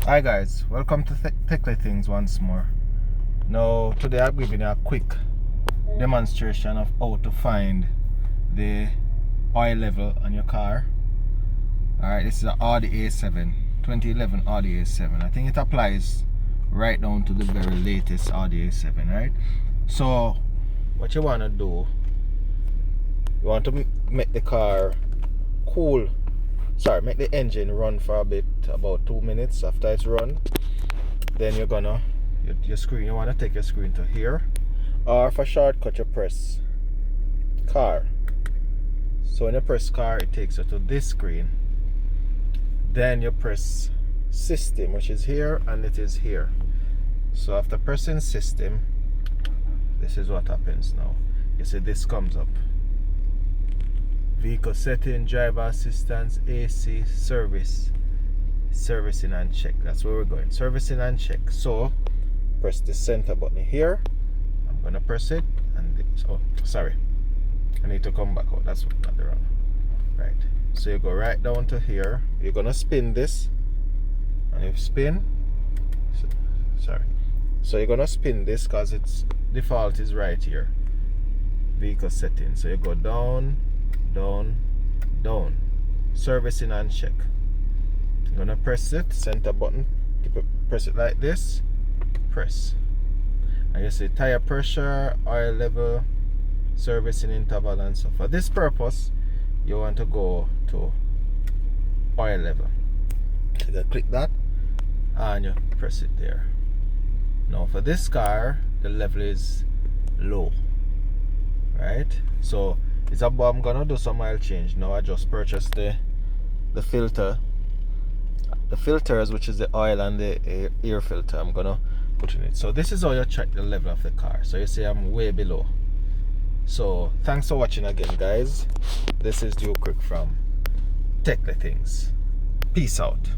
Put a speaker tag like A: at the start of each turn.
A: Hi guys, welcome to Techly Things once more. Now today I'm giving you a quick demonstration of how to find the oil level on your car. Alright, this is an Audi A7, 2011 Audi A7. I think it applies right down to the very latest Audi A7, right? So what you want to do, you want to make the car cool. Make the engine run for a bit, about 2 minutes. After it's run, then you're gonna your screen, you want to take your screen to here, or for shortcut you press car. So when you press car, it takes you to this screen. Then you press system, which is here, and it is here. So after pressing system, this is what happens now. You see this comes up: vehicle setting, driver assistance, AC, servicing and check. That's where we're going, servicing and check. So press the center button here. I'm gonna press it, and oh sorry, I need to come back out. That's not the wrong. Right, so you go right down to here. You're gonna spin this, and if spin, so you're gonna spin this because its default is right here, vehicle settings. So you go down, servicing and check. I'm gonna press it, center button, press it like this, press, and you see tire pressure, oil level, servicing interval, and so for this purpose you want to go to oil level. So you click that and you press it there. Now for this car, the level is low, right? So I'm gonna do some oil change now. I just purchased the filters, which is the oil and the air filter. I'm gonna put in it. So this is how you check the level of the car. So you see I'm way below. So thanks for watching again, guys. This is Joe Quick from Techly Things. Peace out.